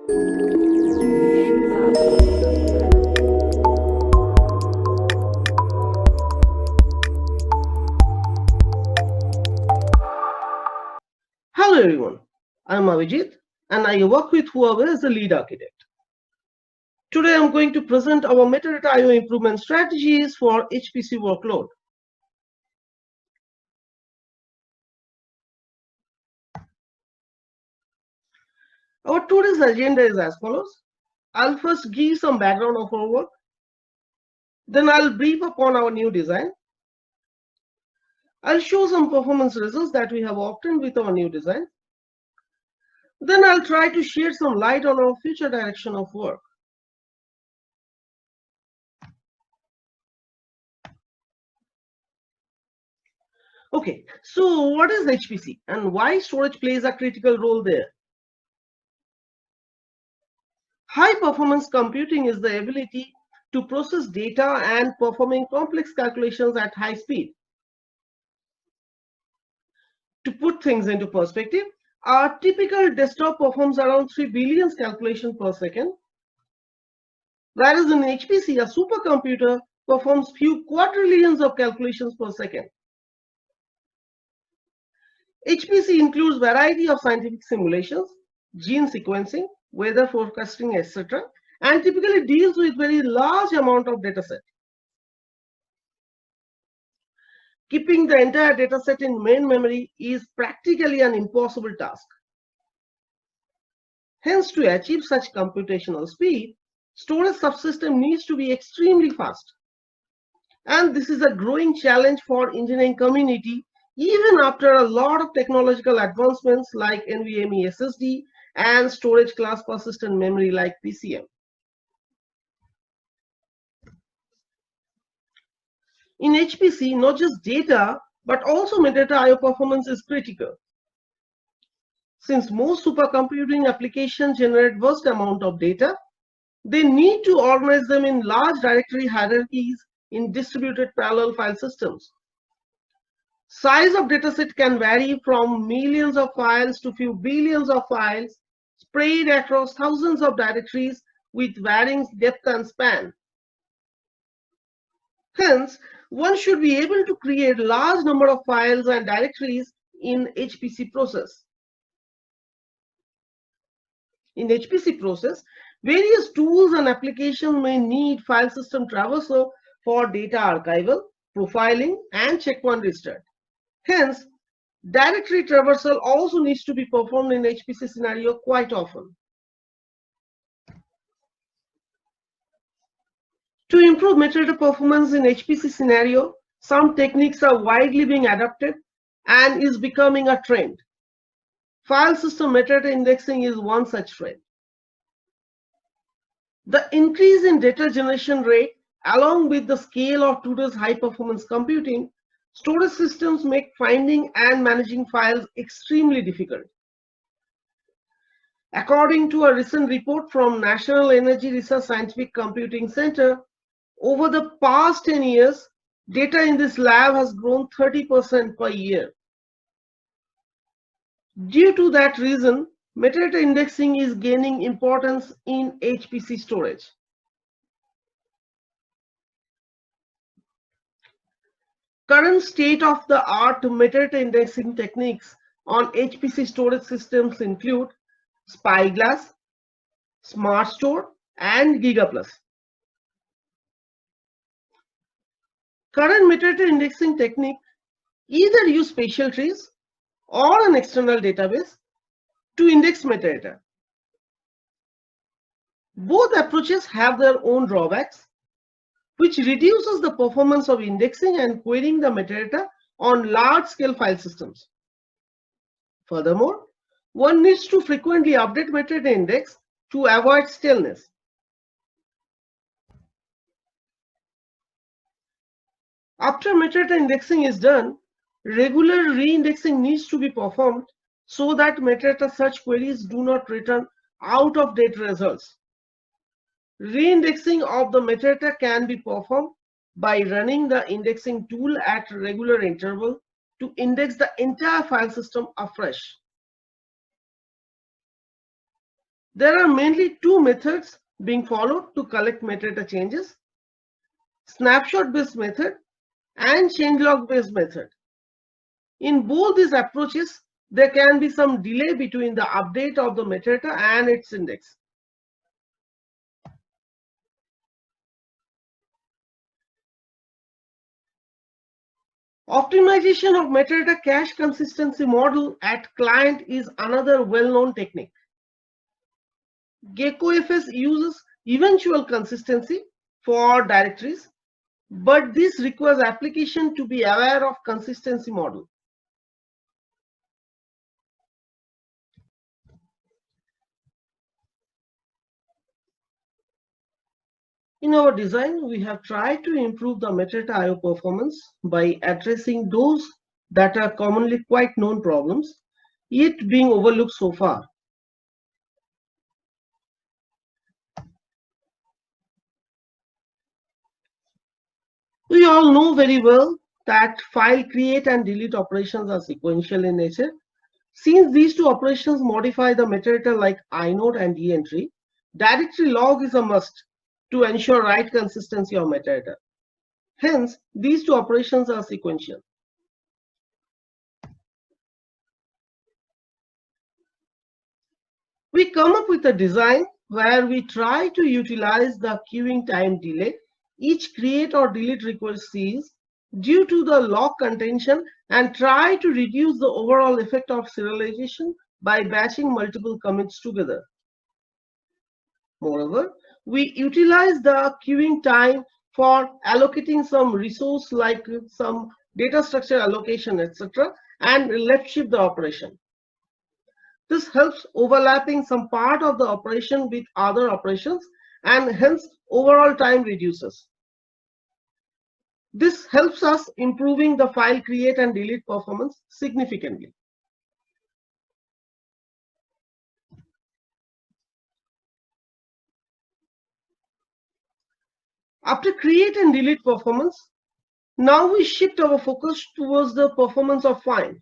Hello everyone, I'm Avijit and I work with Huawei as the lead architect. Today I'm going to present our Metadata I/O improvement strategies for HPC workload. Our today's agenda is as follows. I'll first give some background of our work. Then I'll brief upon our new design. I'll show some performance results that we have obtained with our new design. Then I'll try to shed some light on our future direction of work. Okay, so what is HPC and why storage plays a critical role there? High performance computing is the ability to process data and performing complex calculations at high speed. To put things into perspective, our typical desktop performs around 3 billion calculations per second, whereas in HPC, a supercomputer performs few quadrillions of calculations per second. HPC includes variety of scientific simulations, gene sequencing, weather forecasting, etc., and typically deals with very large amount of dataset. Keeping the entire dataset in main memory is practically an impossible task. Hence, to achieve such computational speed, storage subsystem needs to be extremely fast. And this is a growing challenge for engineering community even after a lot of technological advancements like NVMe SSD and storage class persistent memory like PCM. In HPC, not just data, but also metadata I/O performance is critical. Since most supercomputing applications generate vast amount of data, they need to organize them in large directory hierarchies in distributed parallel file systems. Size of dataset can vary from millions of files to few billions of files spread across thousands of directories with varying depth and span. Hence, one should be able to create large number of files and directories in HPC process. In HPC process, various tools and applications may need file system traversal for data archival, profiling, and checkpoint restart. Hence, directory traversal also needs to be performed in HPC scenario quite often. To improve metadata performance in HPC scenario, some techniques are widely being adopted and is becoming a trend. File system metadata indexing is one such trend. The increase in data generation rate along with the scale of today's high performance computing, storage systems make finding and managing files extremely difficult. According to a recent report from National Energy Research Scientific Computing Center, over the past 10 years, data in this lab has grown 30% per year. Due to that reason, metadata indexing is gaining importance in HPC storage. Current state-of-the-art metadata indexing techniques on HPC storage systems include Spyglass, SmartStore, and GigaPlus. Current metadata indexing technique either use spatial trees or an external database to index metadata. Both approaches have their own drawbacks, which reduces the performance of indexing and querying the metadata on large-scale file systems. Furthermore, one needs to frequently update metadata index to avoid staleness. After metadata indexing is done, regular reindexing needs to be performed so that metadata search queries do not return out-of-date results. Reindexing of the metadata can be performed by running the indexing tool at regular interval to index the entire file system afresh. There are mainly two methods being followed to collect metadata changes: snapshot-based method and changelog-based method. In both these approaches, there can be some delay between the update of the metadata and its index. Optimization of metadata cache consistency model at client is another well-known technique. GeckoFS uses eventual consistency for directories, but this requires application to be aware of consistency model. In our design, we have tried to improve the metadata I/O performance by addressing those that are commonly quite known problems, yet being overlooked so far. We all know very well that file create and delete operations are sequential in nature. Since these two operations modify the metadata like inode and entry, directory log is a must to ensure right consistency of metadata. Hence, these two operations are sequential. We come up with a design where we try to utilize the queuing time delay each create or delete request sees due to the log contention and try to reduce the overall effect of serialization by batching multiple commits together. Moreover, we utilize the queuing time for allocating some resource like some data structure allocation, etc., and left shift the operation. This helps overlapping some part of the operation with other operations and hence overall time reduces. This helps us improving the file create and delete performance significantly. After create and delete performance, now we shift our focus towards the performance of find.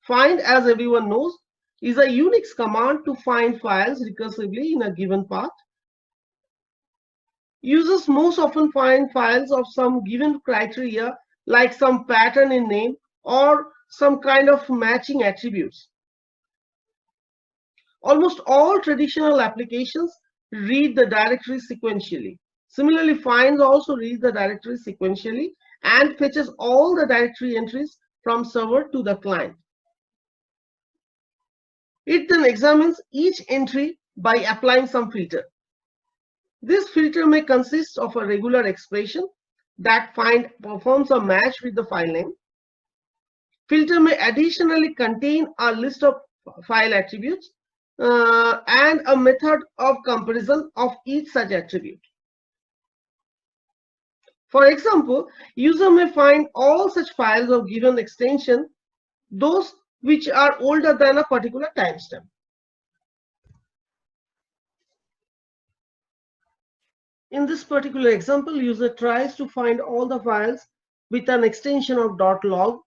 Find, as everyone knows, is a Unix command to find files recursively in a given path. Users most often find files of some given criteria like some pattern in name or some kind of matching attributes. Almost all traditional applications read the directory sequentially. Similarly, finds also read the directory sequentially and fetches all the directory entries from server to the client. It then examines each entry by applying some filter. This filter may consist of a regular expression that find performs a match with the file name. Filter may additionally contain a list of file attributes and a method of comparison of each such attribute. For example, user may find all such files of given extension, those which are older than a particular timestamp. In this particular example, user tries to find all the files with an extension of .log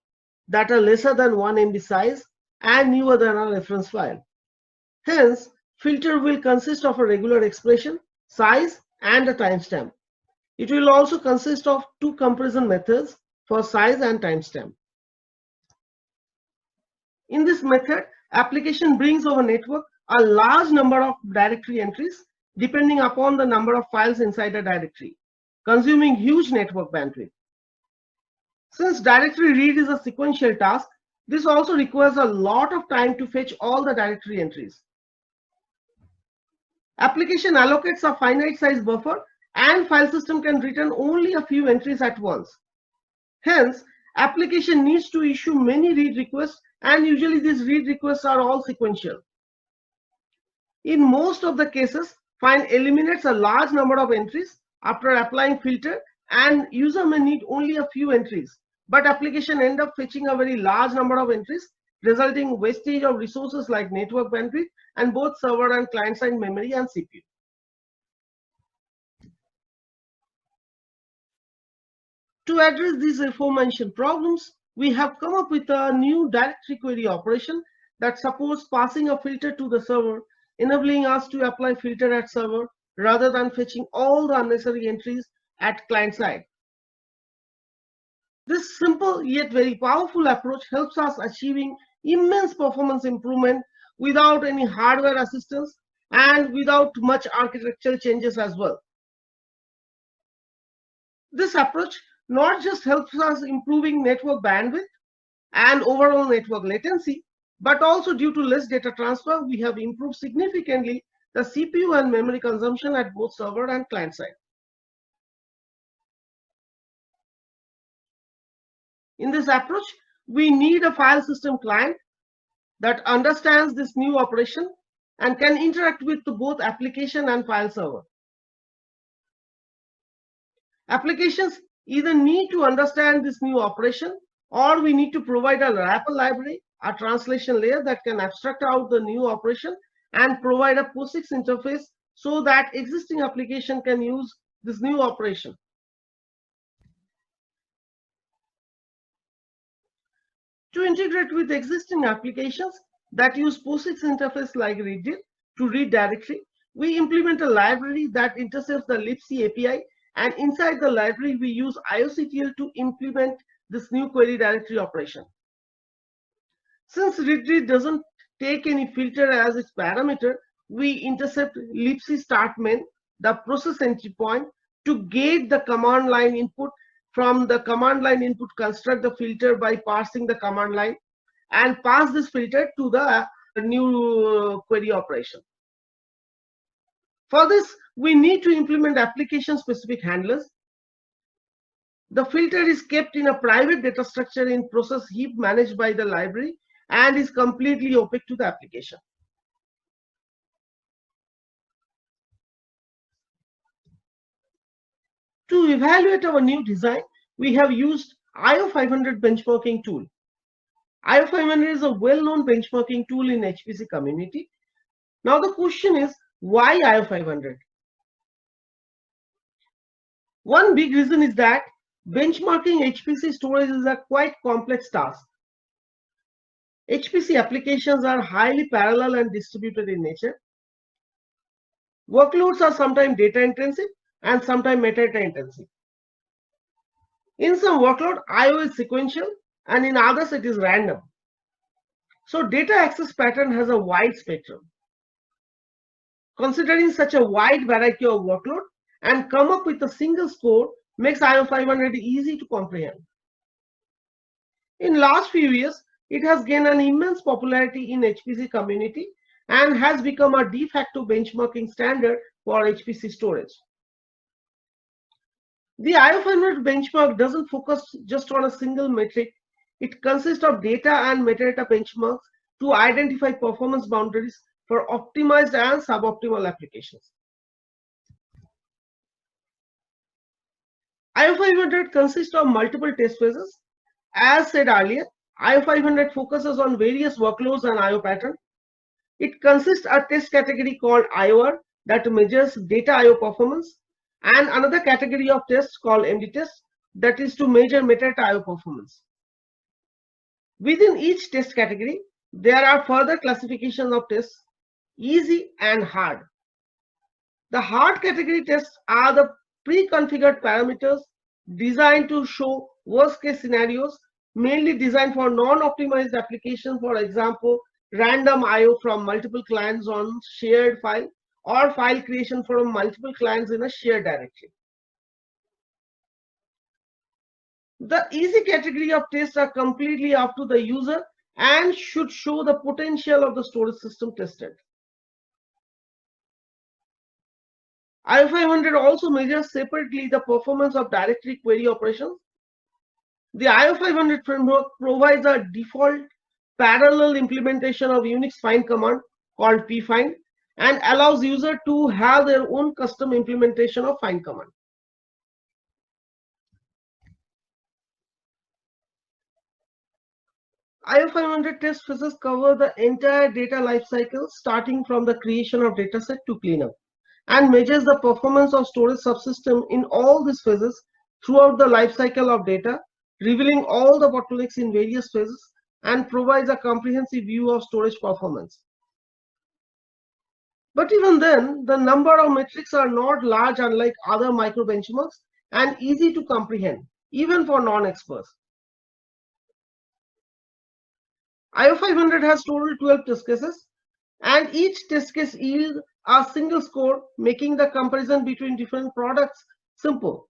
that are lesser than 1 MB size and newer than a reference file. Hence, filter will consist of a regular expression, size, and a timestamp. It will also consist of two comparison methods for size and timestamp. In this method, application brings over network a large number of directory entries depending upon the number of files inside a directory, consuming huge network bandwidth. Since directory read is a sequential task, this also requires a lot of time to fetch all the directory entries. Application allocates a finite size buffer and file system can return only a few entries at once. Hence, application needs to issue many read requests and usually these read requests are all sequential. In most of the cases, find eliminates a large number of entries after applying filter and user may need only a few entries, but application end up fetching a very large number of entries, resulting wastage of resources like network bandwidth and both server and client-side memory and CPU. To address these aforementioned problems, we have come up with a new directory query operation that supports passing a filter to the server enabling us to apply filter at server rather than fetching all the unnecessary entries at client side. This simple yet very powerful approach helps us achieving immense performance improvement without any hardware assistance and without much architectural changes as well. This approach not just helps us improving network bandwidth and overall network latency, but also due to less data transfer, we have improved significantly the CPU and memory consumption at both server and client side. In this approach, we need a file system client that understands this new operation and can interact with both application and file server. Applications either need to understand this new operation, or we need to provide a wrapper library, a translation layer that can abstract out the new operation and provide a POSIX interface so that existing application can use this new operation. To integrate with existing applications that use POSIX interface like read to read directory, we implement a library that intercepts the libc API, and inside the library we use IOCTL to implement this new query directory operation. Since read doesn't take any filter as its parameter, we intercept libc start main, the process entry point, to gate the command line input. From the command line input, construct the filter by parsing the command line and pass this filter to the new query operation. For this, we need to implement application specific handlers. The filter is kept in a private data structure in process heap managed by the library and is completely opaque to the application. To evaluate our new design, we have used IO500 benchmarking tool. IO500 is a well-known benchmarking tool in HPC community. Now the question is, why IO500? One big reason is that benchmarking HPC storage is a quite complex task. HPC applications are highly parallel and distributed in nature. Workloads are sometimes data intensive and sometimes metadata intensive. In some workload, IO is sequential and in others it is random. So data access pattern has a wide spectrum. Considering such a wide variety of workload and come up with a single score makes IO500 easy to comprehend. In last few years, it has gained an immense popularity in HPC community and has become a de facto benchmarking standard for HPC storage. The IO500 benchmark doesn't focus just on a single metric. It consists of data and metadata benchmarks to identify performance boundaries for optimized and suboptimal applications. IO500 consists of multiple test phases. As said earlier, IO500 focuses on various workloads and IO pattern. It consists of a test category called IOR that measures data IO performance, and another category of tests called MD test that is to measure metadata IO performance. Within each test category, there are further classifications of tests, easy and hard. The hard category tests are the pre-configured parameters designed to show worst case scenarios, mainly designed for non-optimized applications, for example, random IO from multiple clients on shared file or file creation from multiple clients in a shared directory. The easy category of tests are completely up to the user and should show the potential of the storage system tested. IO500 also measures separately the performance of directory query operations. The IO500 framework provides a default parallel implementation of Unix find command called pfind and allows user to have their own custom implementation of find command. IO500 test phases cover the entire data lifecycle starting from the creation of dataset to cleanup and measures the performance of storage subsystem in all these phases throughout the lifecycle of data, revealing all the bottlenecks in various phases and provides a comprehensive view of storage performance. But even then, the number of metrics are not large, unlike other micro benchmarks, and easy to comprehend, even for non-experts. IO500 has total 12 test cases, and each test case yields a single score, making the comparison between different products simple.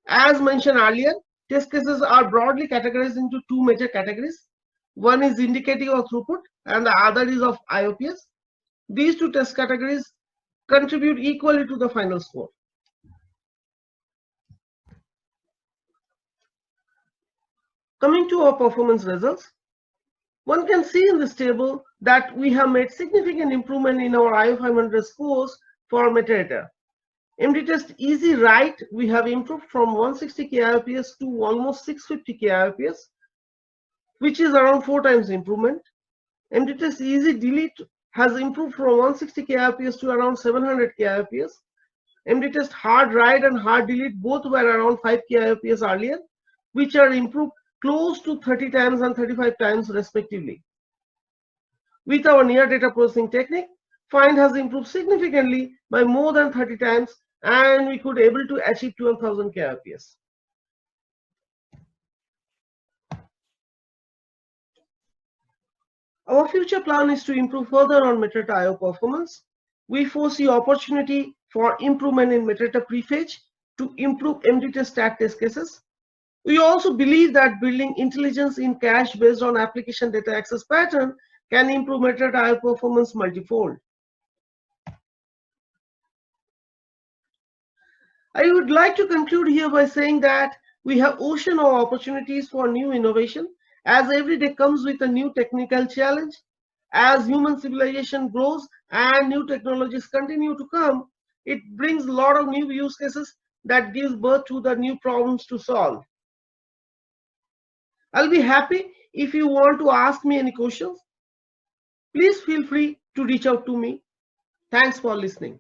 As mentioned earlier, test cases are broadly categorized into two major categories. One is indicative of throughput, and the other is of IOPS. These two test categories contribute equally to the final score. Coming to our performance results, one can see in this table that we have made significant improvement in our IO500 scores for metadata. MDTest Easy Write, we have improved from 160 KIOPS to almost 650 KIOPS, which is around 4 times improvement. MDTest Easy Delete has improved from 160 KIOPS to around 700 KIOPS. MDTest Hard Write and Hard Delete both were around 5 KIOPS earlier, which are improved close to 30 times and 35 times respectively. With our near data processing technique, find has improved significantly by more than 30 times, and we could able to achieve 12,000 KIOPS. Our future plan is to improve further on metadata I/O performance. We foresee opportunity for improvement in metadata prefetch to improve MDTest stat test cases. We also believe that building intelligence in cache based on application data access pattern can improve metadata I/O performance multifold. I would like to conclude here by saying that we have ocean of opportunities for new innovation, as every day comes with a new technical challenge. As human civilization grows and new technologies continue to come, it brings a lot of new use cases that gives birth to the new problems to solve. I'll be happy if you want to ask me any questions. Please feel free to reach out to me. Thanks for listening.